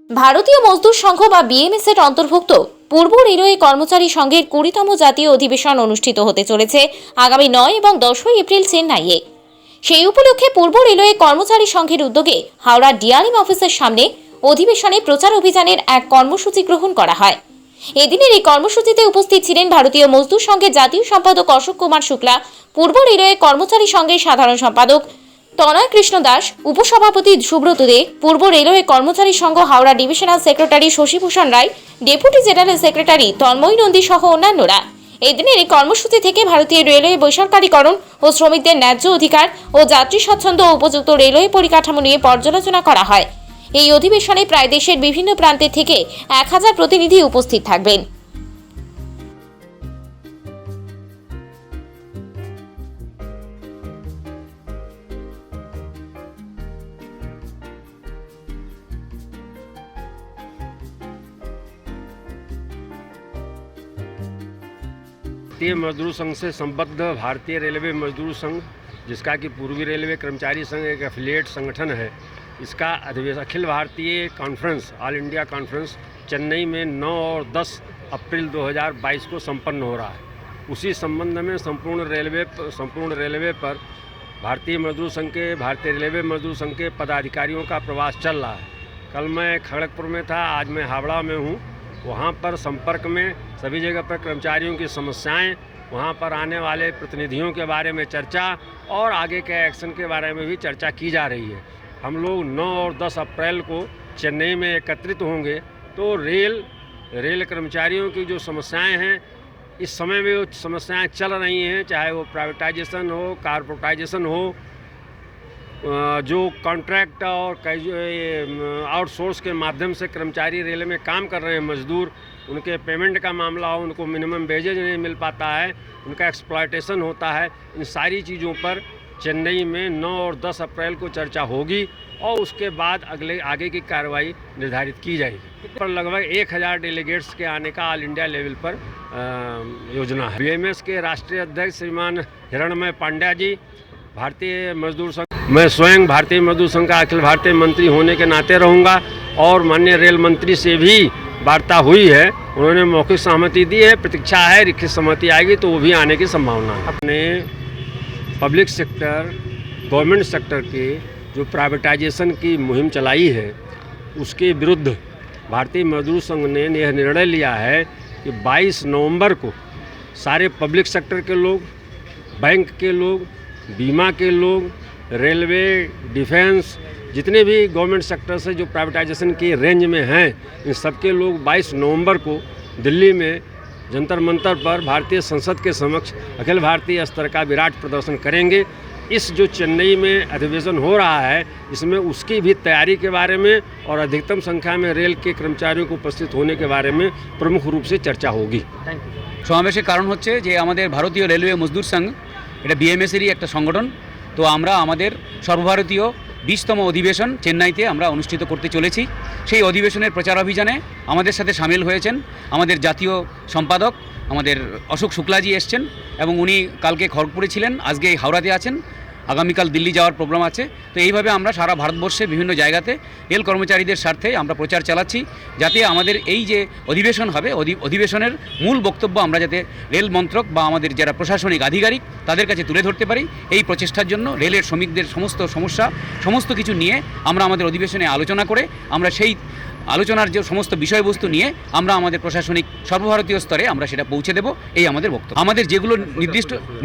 ভারতীয় মজদুর সংঘ বা বিএমএস এর অন্তর্ভুক্ত পূর্ব রেলওয়ে কর্মচারী সংঘের 20তম জাতীয় অধিবেশন অনুষ্ঠিত হতে চলেছে আগামী 9 এবং 10 এপ্রিল চেন্নাইয়ে। সেই উপলক্ষে পূর্ব রেলওয়ে কর্মচারী সংঘের উদ্যোগে হাওড়া ডিআরএম অফিসের সামনে অধিবেশনে প্রচার অভিযানের এক কর্মসূচি গ্রহণ করা হয়। এদিনের এই কর্মসূচিতে উপস্থিত ছিলেন ভারতীয় মজদুর সংঘের জাতীয় সম্পাদক অশোক কুমার শুক্লা, পূর্ব রেলওয়ে কর্মচারী সংঘের সাধারণ সম্পাদক তনয় কৃষ্ণ দাস, উপসভাপতি সুব্রত দে, পূর্ব রেলওয়ে কর্মচারী সংঘ Howrah divisional secretary Shashibhushan Roy, deputy general secretary Tanmoy Nandi সহ অন্যান্যরা। এদিনের এই কর্মসূচি থেকে ভারতীয় রেলওয়ে বেসরকারীকরণ ও শ্রমিকদের ন্যায্য অধিকার ও যাত্রী স্বাচ্ছন্দ্য ও উপযুক্ত রেলওয়ে পরিকাঠামো নিয়ে পর্যালোচনা করা হয়। এই অধিবেশনে প্রায় দেশের বিভিন্ন প্রান্তে থেকে 1000 প্রতিনিধি উপস্থিত থাকবেন। भारतीय मजदूर संघ से संबद्ध भारतीय रेलवे मजदूर संघ, जिसका कि पूर्वी रेलवे कर्मचारी संघ एक एफिलिएट संगठन है, इसका अधिवेशन Akhil Bharatiya conference all India conference Chennai में 9 और 10 अप्रैल 2022 को संपन्न हो रहा है। उसी संबंध में संपूर्ण रेलवे पर भारतीय मजदूर संघ के भारतीय रेलवे मजदूर संघ के पदाधिकारियों का प्रवास चल रहा है। कल मैं खड़गपुर में था, आज मैं हावड़ा में हूँ। वहाँ पर संपर्क में सभी जगह पर कर्मचारियों की समस्याएं, वहाँ पर आने वाले प्रतिनिधियों के बारे में चर्चा और आगे के एक्शन के बारे में भी चर्चा की जा रही है। हम लोग 9 और 10 अप्रैल को चेन्नई में एकत्रित होंगे। तो रेल कर्मचारियों की जो समस्याएं हैं, इस समय में वो समस्याएं चल रही हैं, चाहे वो प्राइवेटाइजेशन हो, कारपोरेटाइजेशन हो, जो कॉन्ट्रैक्ट और आउटसोर्स के माध्यम से कर्मचारी रेल में काम कर रहे हैं मजदूर, उनके पेमेंट का मामला हो, उनको मिनिमम वेजेज नहीं मिल पाता है, उनका एक्सप्लॉयटेशन होता है। इन सारी चीज़ों पर चेन्नई में 9 और 10 अप्रैल को चर्चा होगी और उसके बाद आगे की कार्रवाई निर्धारित की जाएगी। पर लगभग 1000 डेलीगेट्स के आने का ऑल इंडिया लेवल पर योजना है। बीएमएस के राष्ट्रीय अध्यक्ष श्रीमान हिरणमय पांड्या जी, भारतीय मजदूर संघ, मैं स्वयं भारतीय मजदूर संघ का अखिल भारतीय मंत्री होने के नाते रहूँगा और माननीय रेल मंत्री से भी वार्ता हुई है, उन्होंने मौखिक सहमति दी है। प्रतीक्षा है, लिखित सहमति आएगी तो वो भी आने की संभावना है। अपने पब्लिक सेक्टर, गवर्नमेंट सेक्टर के जो प्राइवेटाइजेशन की मुहिम चलाई है, उसके विरुद्ध भारतीय मजदूर संघ ने यह निर्णय लिया है कि 22 नवंबर को सारे पब्लिक सेक्टर के लोग, बैंक के लोग, बीमा के लोग, रेलवे, डिफेंस, जितने भी गवर्नमेंट सेक्टर से जो प्राइवेटाइजेशन की रेंज में हैं, इन सबके लोग 22 नवंबर को दिल्ली में जंतर मंतर पर भारतीय संसद के समक्ष अखिल भारतीय स्तर का विराट प्रदर्शन करेंगे। इस जो चेन्नई में अधिवेशन हो रहा है, इसमें उसकी भी तैयारी के बारे में और अधिकतम संख्या में रेल के कर्मचारियों को उपस्थित होने के बारे में प्रमुख रूप से चर्चा होगी। সমাবেশের কারণ হচ্ছে যে আমাদের ভারতীয় রেলওয়ে মজদুর সংঘ, এটা বিএমএসেরই একটা সংগঠন। তো আমরা আমাদের সর্বভারতীয় 20তম অধিবেশন চেন্নাইতে আমরা অনুষ্ঠিত করতে চলেছি। সেই অধিবেশনের প্রচার অভিযানে আমাদের সাথে সামিল হয়েছেন আমাদের জাতীয় সম্পাদক আমাদের অশোক শুক্লাজি এসছেন এবং উনি কালকে খড়গপুরে ছিলেন, আজকে হাওড়াতে আছেন, আগামীকাল দিল্লি যাওয়ার প্রোগ্রাম আছে। তো এইভাবে আমরা সারা ভারতবর্ষে বিভিন্ন জায়গাতে রেল কর্মচারীদের স্বার্থে আমরা প্রচার চালাচ্ছি, যাতে আমাদের এই যে অধিবেশন হবে, অধিবেশনের মূল বক্তব্য আমরা যাতে রেল মন্ত্রক বা আমাদের যারা প্রশাসনিক আধিকারিক তাদের কাছে তুলে ধরতে পারি। এই প্রচেষ্টার জন্য রেলের শ্রমিকদের সমস্ত সমস্যা সমস্ত কিছু নিয়ে আমরা আমাদের অধিবেশনে আলোচনা করে আমরা সেই আলোচনার যে সমস্ত বিষয়বস্তু নিয়ে আমরা আমাদের প্রশাসনিক সর্বভারতীয় স্তরে আমরা সেটা পৌঁছে দেব, এই আমাদের বক্তব্য। আমাদের যেগুলো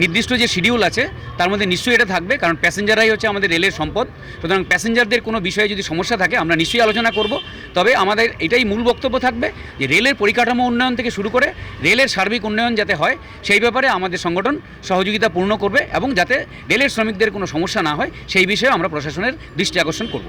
নির্দিষ্ট যে শিডিউল আছে তার মধ্যে নিশ্চয়ই এটা থাকবে, কারণ প্যাসেঞ্জাররাই হচ্ছে আমাদের রেলের সম্পদ। সুতরাং প্যাসেঞ্জারদের কোনো বিষয়ে যদি সমস্যা থাকে আমরা নিশ্চয়ই আলোচনা করব। তবে আমাদের এটাই মূল বক্তব্য থাকবে যে রেলের পরিকাঠামো উন্নয়ন থেকে শুরু করে রেলের সার্বিক উন্নয়ন যাতে হয়, সেই ব্যাপারে আমাদের সংগঠন সহযোগিতা পূর্ণ করবে এবং যাতে রেলের শ্রমিকদের কোনো সমস্যা না হয় সেই বিষয়ে আমরা প্রশাসনের দৃষ্টি আকর্ষণ করব।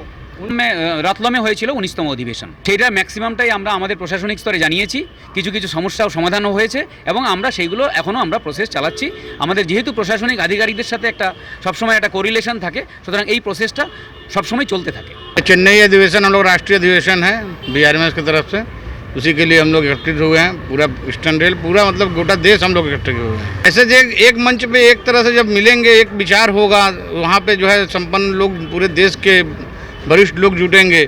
রতলমে হয়েছিল 19তম অধিবেশন, সেইটা ম্যাক্সিমামটাই আমরা আমাদের প্রশাসনিক স্তরে জানিয়েছি। কিছু কিছু সমস্যাও সমাধানও হয়েছে এবং আমরা সেইগুলো এখনও আমরা প্রসেস চালাচ্ছি। আমাদের যেহেতু প্রশাসনিক আধিকারিকদের সাথে একটা সবসময় একটা কোরিলেশন থাকে, সুতরাং এই প্রসেসটা সবসময় চলতে থাকে। चेन्नई अधिवेशन हम लोग राष्ट्रीय अधिवेशन है बीआरएमएस की तरफ से, उसी के लिए हम लोग एकत्रित हुए हैं। पूरा ईस्टर्न रेल पूरा मतलब गोटा देश हम लोग एकत्रित हुए हैं। ऐसे जो एक मंच पे एक तरह से जब मिलेंगे, एक विचार होगा, वहाँ पे जो है संपन्न लोग पूरे देश के वरिष्ठ लोग जुटेंगे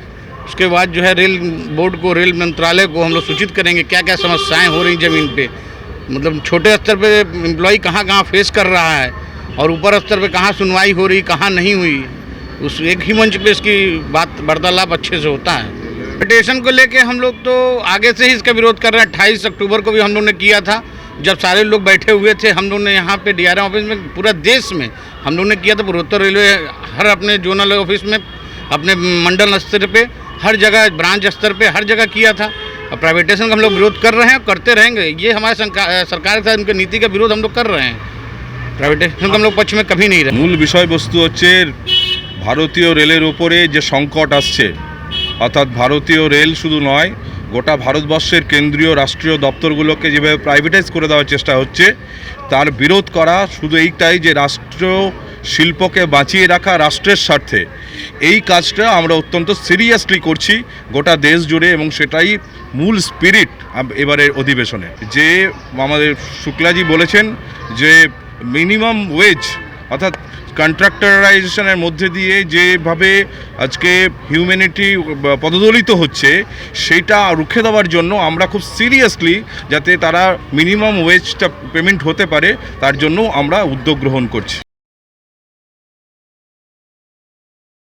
उसके बाद जो है रेल बोर्ड को, रेल मंत्रालय को हम लोग सूचित करेंगे क्या क्या समस्याएं हो रही ज़मीन पे, मतलब छोटे स्तर पे एम्प्लॉय कहाँ कहाँ फेस कर रहा है और ऊपर स्तर पे कहाँ सुनवाई हो रही, कहाँ नहीं हुई, उस एक ही मंच पे इसकी बात वार्तालाप अच्छे से होता है। पिटीशन को लेके हम लोग तो आगे से ही इसका विरोध कर रहे हैं। 28 अक्टूबर को भी हम लोग ने किया था, जब सारे लोग बैठे हुए थे। हम लोग ने यहाँ पे DRM ऑफिस में, पूरा देश में हम लोग ने किया था। पूर्वोत्तर रेलवे हर अपने जोनल ऑफिस में, अपने मंडल स्तर पे, हर जगह ब्रांच स्तर पे हर जगह किया था। और प्राइवेटाइजेशन का हम लोग विरोध कर रहे हैं, करते रहेंगे। ये हमारे सरकार के साथ उनकी नीति का विरोध हम लोग कर रहे हैं। प्राइवेटाइजेशन का हम लोग पक्ष में कभी नहीं रहे। মূল বিষয়বস্তু হচ্ছে ভারতীয় রেলের ওপরে যে সংকট আসছে, অর্থাৎ ভারতীয় রেল শুধু নয়, গোটা ভারতবর্ষের কেন্দ্রীয় রাষ্ট্রীয় দপ্তরগুলোকে যেভাবে প্রাইভেটাইজ করে দেওয়ার চেষ্টা হচ্ছে, তার বিরোধ করা শুধু এইটাই যে রাষ্ট্র শিল্পকে বাঁচিয়ে রাখা রাষ্ট্রের স্বার্থে। এই কাজটা আমরা অত্যন্ত সিরিয়াসলি করছি গোটা দেশ জুড়ে, এবং সেটাই মূল স্পিরিট এবারের অধিবেশনে। যে আমাদের শুক্লাজি বলেছেন যে মিনিমাম ওয়েজ অর্থাৎ কন্ট্রাক্টারাইজেশনের মধ্যে দিয়ে যেভাবে আজকে হিউম্যানিটি পদদলিত হচ্ছে, সেটা রুখে দেওয়ার জন্য আমরা খুব সিরিয়াসলি যাতে তারা মিনিমাম ওয়েজটা পেমেন্ট হতে পারে তার জন্য আমরা উদ্যোগ গ্রহণ করছি।